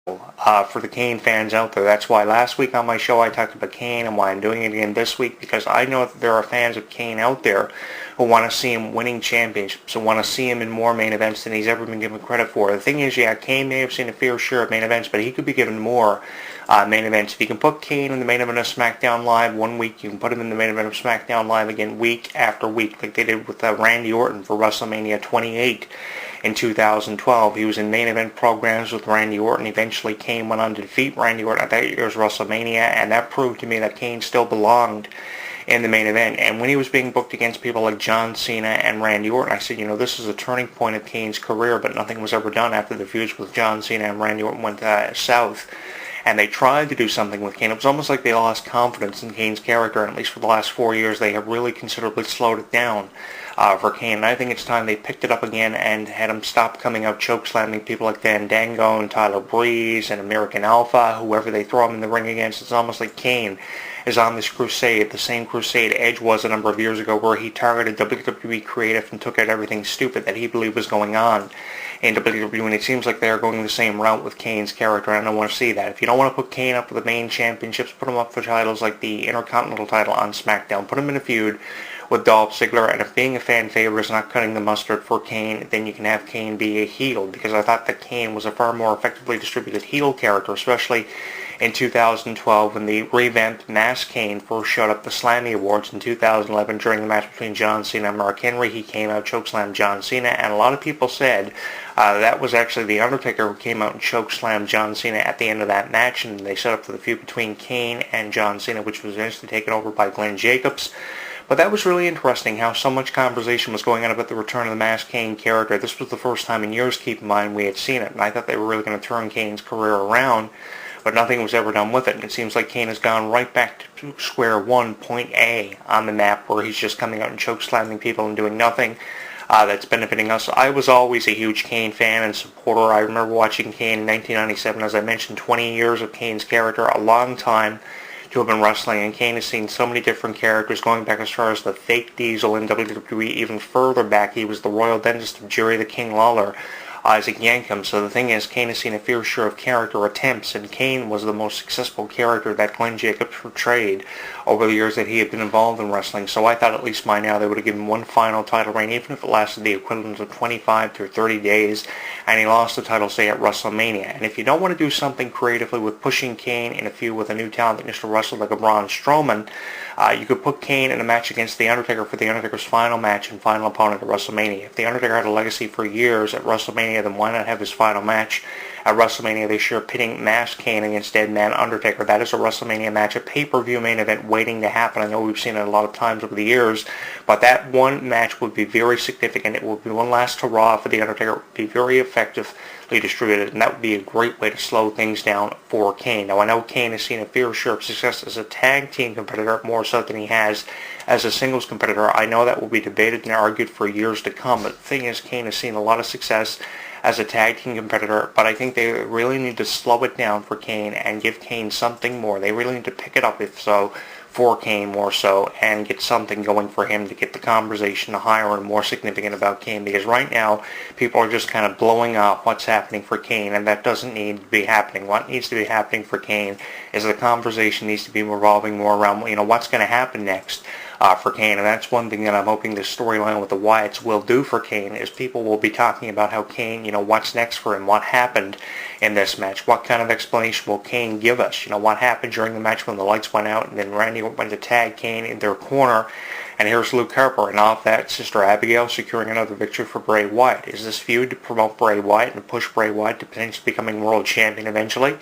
for the Kane fans out there. That's why last week on my show I talked about Kane and why I'm doing it again this week, because I know that there are fans of Kane out there who want to see him winning championships and want to see him in more main events than he's ever been given credit for. The thing is, yeah, Kane may have seen a fair share of main events, but he could be given more main events. If you can put Kane in the main event of SmackDown Live one week, you can put him in the main event of SmackDown Live again week after week, like they did with Randy Orton for WrestleMania 28 in 2012. He was in main event programs with Randy Orton. Eventually, Kane went on to defeat Randy Orton at that year's WrestleMania, and that proved to me that Kane still belonged in the main event. And when he was being booked against people like John Cena and Randy Orton, I said, this is a turning point of Kane's career, but nothing was ever done after the feuds with John Cena and Randy Orton went south. And they tried to do something with Kane. It was almost like they lost confidence in Kane's character, and at least for the last 4 years, they have really considerably slowed it down for Kane. And I think it's time they picked it up again and had him stop coming out chokeslamming people like Fandango and Tyler Breeze and American Alpha, whoever they throw him in the ring against. It's almost like Kane is on this crusade, the same crusade Edge was a number of years ago, where he targeted WWE creative and took out everything stupid that he believed was going on in WWE, and it seems like they're going the same route with Kane's character, and I don't want to see that. If you don't want to put Kane up for the main championships, put him up for titles like the Intercontinental title on SmackDown. Put him in a feud with Dolph Ziggler, and if being a fan favorite is not cutting the mustard for Kane, then you can have Kane be a heel, because I thought that Kane was a far more effectively distributed heel character, especially in 2012 when the revamped Mask Kane first showed up at the Slammy Awards in 2011 during the match between John Cena and Mark Henry. He came out, chokeslammed John Cena, and a lot of people said that was actually The Undertaker who came out and chokeslammed John Cena at the end of that match, and they set up for the feud between Kane and John Cena, which was eventually taken over by Glenn Jacobs. But that was really interesting, how so much conversation was going on about the return of the Masked Kane character. This was the first time in years, keep in mind, we had seen it, and I thought they were really going to turn Kane's career around, but nothing was ever done with it. And it seems like Kane has gone right back to square one, point A on the map, where he's just coming out and chokeslamming people and doing nothing that's benefiting us. I was always a huge Kane fan and supporter. I remember watching Kane in 1997. As I mentioned, 20 years of Kane's character, a long time to have been wrestling, and Kane has seen so many different characters, going back as far as the fake Diesel in WWE, even further back. He was the royal dentist of Jerry the King Lawler, Isaac Yankem. So the thing is, Kane has seen a fair share of character attempts, and Kane was the most successful character that Glenn Jacobs portrayed over the years that he had been involved in wrestling. So I thought at least by now they would have given one final title reign, even if it lasted the equivalent of 25 to 30 days, and he lost the title, say, at WrestleMania. And if you don't want to do something creatively with pushing Kane in a feud with a new talent that used to wrestle like a Braun Strowman, you could put Kane in a match against The Undertaker for The Undertaker's final match and final opponent at WrestleMania. If The Undertaker had a legacy for years at WrestleMania, then why not have his final match at WrestleMania this year, pitting Masked Kane against Dead Man Undertaker? That is a WrestleMania match, a pay-per-view main event waiting to happen. I know we've seen it a lot of times over the years, but that one match would be very significant. It would be one last hurrah for The Undertaker. It would be very effectively distributed, and that would be a great way to slow things down for Kane. Now, I know Kane has seen a fair share of success as a tag team competitor, more so than he has as a singles competitor. I know that will be debated and argued for years to come, but the thing is, Kane has seen a lot of success as a tag team competitor, but I think they really need to slow it down for Kane and give Kane something more. They really need to pick it up, if so, for Kane more so, and get something going for him to get the conversation higher and more significant about Kane, because right now people are just kind of blowing up what's happening for Kane, and that doesn't need to be happening. What needs to be happening for Kane is the conversation needs to be revolving more around, what's going to happen next for Kane, and that's one thing that I'm hoping this storyline with the Wyatts will do for Kane, is people will be talking about how Kane, what's next for him, what happened in this match, what kind of explanation will Kane give us, what happened during the match when the lights went out and then Randy went to tag Kane in their corner, and here's Luke Harper, and off that, Sister Abigail securing another victory for Bray Wyatt. Is this feud to promote Bray Wyatt and push Bray Wyatt to potentially becoming world champion eventually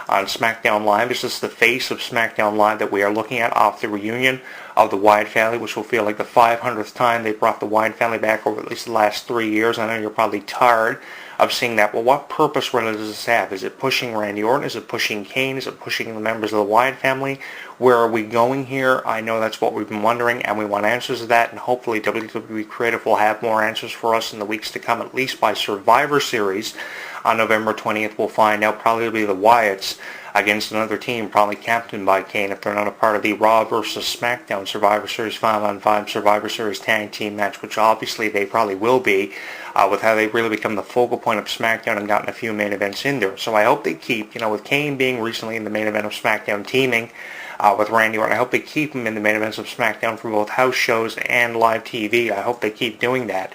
on SmackDown Live? Is this the face of SmackDown Live that we are looking at off the reunion of the Wyatt family, which will feel like the 500th time they brought the Wyatt family back over at least the last 3 years? I know you're probably tired of seeing that. Well, what purpose really does this have? Is it pushing Randy Orton? Is it pushing Kane? Is it pushing the members of the Wyatt family? Where are we going here? I know that's what we've been wondering, and we want answers to that, and hopefully WWE Creative will have more answers for us in the weeks to come, at least by Survivor Series on November 20th. We'll find out. Probably it'll be the Wyatts against another team, probably captained by Kane if they're not a part of the Raw versus SmackDown Survivor Series 5-on-5 Survivor Series tag team match, which obviously they probably will be, with how they've really become the focal point of SmackDown and gotten a few main events in there. So I hope they keep, with Kane being recently in the main event of SmackDown teaming with Randy Orton, I hope they keep him in the main events of SmackDown for both house shows and live TV. I hope they keep doing that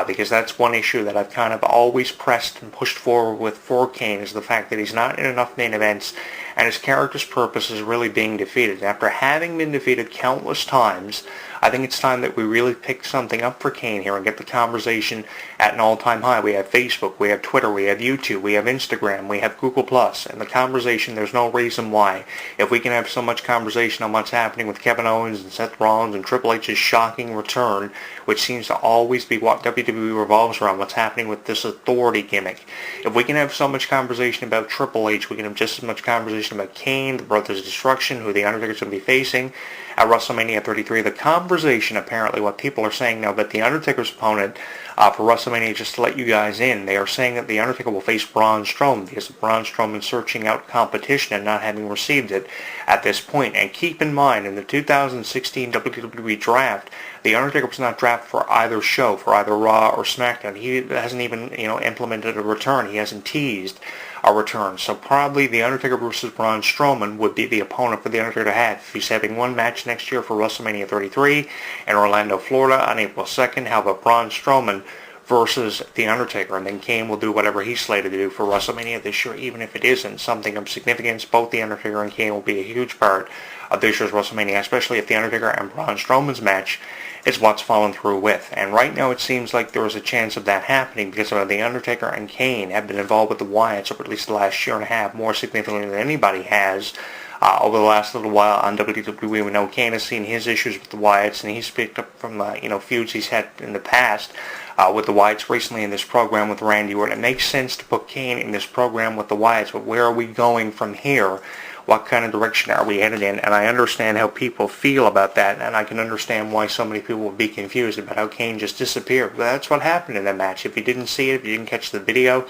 because that's one issue that I've kind of always pressed and pushed forward with for Kane, is the fact that he's not in enough main events and his character's purpose is really being defeated. After having been defeated countless times, I think it's time that we really pick something up for Kane here and get the conversation at an all-time high. We have Facebook, we have Twitter, we have YouTube, we have Instagram, we have Google+, and the conversation, there's no reason why. If we can have so much conversation on what's happening with Kevin Owens and Seth Rollins and Triple H's shocking return, which seems to always be what WWE revolves around, what's happening with this authority gimmick. If we can have so much conversation about Triple H, we can have just as much conversation about Kane, the Brothers of Destruction, who The Undertaker's going to be facing at WrestleMania 33. The conversation, apparently, what people are saying now, that The Undertaker's opponent for WrestleMania, just to let you guys in, they are saying that The Undertaker will face Braun Strowman because of Braun Strowman searching out competition and not having received it at this point. And keep in mind, in the 2016 WWE Draft, The Undertaker was not drafted for either show, for either Raw or SmackDown. He hasn't even, implemented a return. He hasn't teased a return. So probably The Undertaker versus Braun Strowman would be the opponent for The Undertaker to have. If he's having one match next year for WrestleMania 33 in Orlando, Florida on April 2nd, how about Braun Strowman versus The Undertaker? And then Kane will do whatever he's slated to do for WrestleMania this year, even if it isn't something of significance. Both The Undertaker and Kane will be a huge part of this year's WrestleMania, especially if The Undertaker and Braun Strowman's match is what's fallen through with. And right now it seems like there is a chance of that happening because The Undertaker and Kane have been involved with the Wyatts over at least the last year and a half, more significantly than anybody has over the last little while on WWE. We know Kane has seen his issues with the Wyatts, and he's picked up from feuds he's had in the past with the Wyatts, recently in this program with Randy Orton. It makes sense to put Kane in this program with the Wyatts, but where are we going from here? What kind of direction are we headed in? And I understand how people feel about that, and I can understand why so many people will be confused about how Kane just disappeared. But that's what happened in that match. If you didn't see it, if you didn't catch the video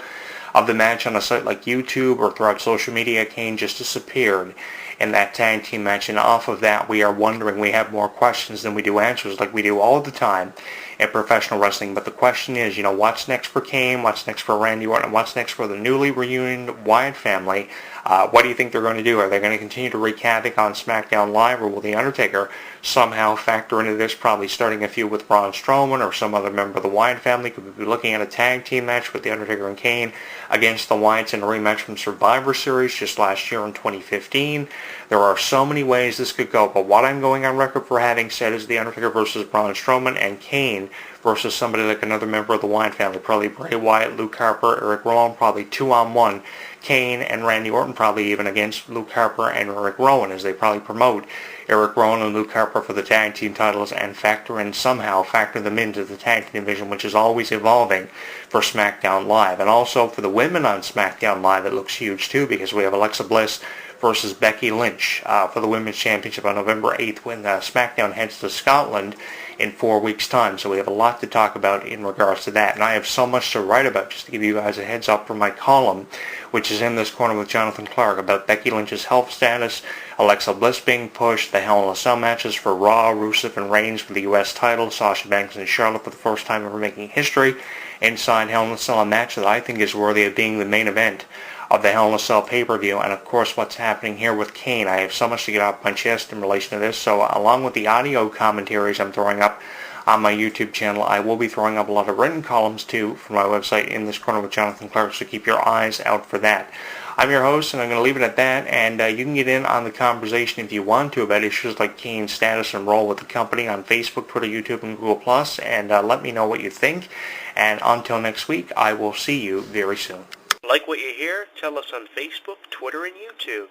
of the match on a site like YouTube or throughout social media, Kane just disappeared in that tag team match. And off of that, we are wondering, we have more questions than we do answers, like we do all the time in professional wrestling. But the question is, what's next for Kane? What's next for Randy Orton? What's next for the newly reunited Wyatt family? What do you think they're going to do? Are they going to continue to wreak havoc on SmackDown Live, or will The Undertaker somehow factor into this, probably starting a feud with Braun Strowman or some other member of the Wyatt family? Could we be looking at a tag team match with The Undertaker and Kane against the Wyatts in a rematch from Survivor Series just last year in 2015? There are so many ways this could go, but what I'm going on record for having said is The Undertaker versus Braun Strowman, and Kane versus somebody like another member of the Wyatt family, probably Bray Wyatt, Luke Harper, Eric Rowan, probably 2-on-1. Kane and Randy Orton probably even against Luke Harper and Eric Rowan, as they probably promote Eric Rowan and Luke Harper for the tag team titles and factor them into the tag team division, which is always evolving for SmackDown Live. And also for the women on SmackDown Live, it looks huge too, because we have Alexa Bliss versus Becky Lynch for the Women's Championship on November 8th when SmackDown heads to Scotland in 4 weeks' time. So we have a lot to talk about in regards to that. And I have so much to write about, just to give you guys a heads up for my column, which is in this corner with Jonathan Clarke, about Becky Lynch's health status, Alexa Bliss being pushed, the Hell in a Cell matches for Raw, Rusev and Reigns for the U.S. title, Sasha Banks and Charlotte for the first time ever making history inside Hell in a Cell, a match that I think is worthy of being the main event of the Hell in a Cell pay-per-view. And of course what's happening here with Kane. I have so much to get off my chest in relation to this, so along with the audio commentaries I'm throwing up on my YouTube channel, I will be throwing up a lot of written columns too from my website, In This Corner with Jonathan Clarke, so keep your eyes out for that. I'm your host, and I'm going to leave it at that, and you can get in on the conversation if you want to about issues like Kane's status and role with the company on Facebook, Twitter, YouTube, and Google+, and let me know what you think. And until next week, I will see you very soon. Like what you hear? Tell us on Facebook, Twitter, and YouTube.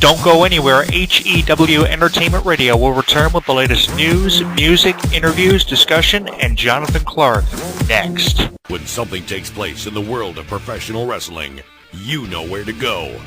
Don't go anywhere. HEW Entertainment Radio will return with the latest news, music, interviews, discussion, and Jonathan Clarke next. When something takes place in the world of professional wrestling, you know where to go.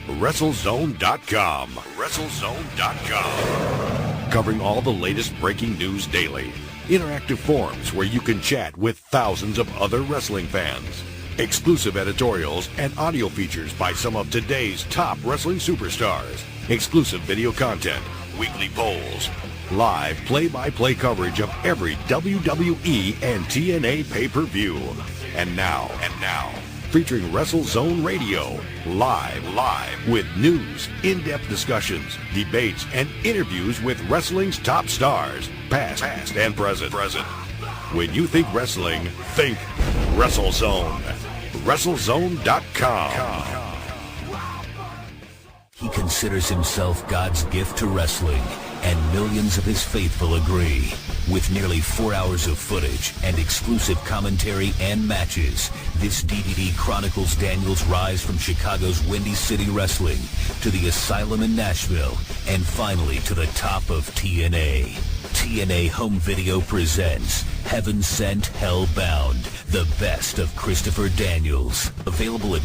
WrestleZone.com. WrestleZone.com. Covering all the latest breaking news daily. Interactive forums where you can chat with thousands of other wrestling fans. Exclusive editorials and audio features by some of today's top wrestling superstars. Exclusive video content, weekly polls, live play-by-play coverage of every WWE and TNA pay-per-view. And now, featuring WrestleZone Radio, live with news, in-depth discussions, debates, and interviews with wrestling's top stars, past and present. When you think wrestling, think WrestleZone. WrestleZone.com. He considers himself God's gift to wrestling, and millions of his faithful agree. With nearly 4 hours of footage and exclusive commentary and matches, this DVD chronicles Daniels' rise from Chicago's Windy City Wrestling to the Asylum in Nashville, and finally to the top of TNA. TNA Home Video presents Heaven Sent, Hell Bound, the best of Christopher Daniels. Available at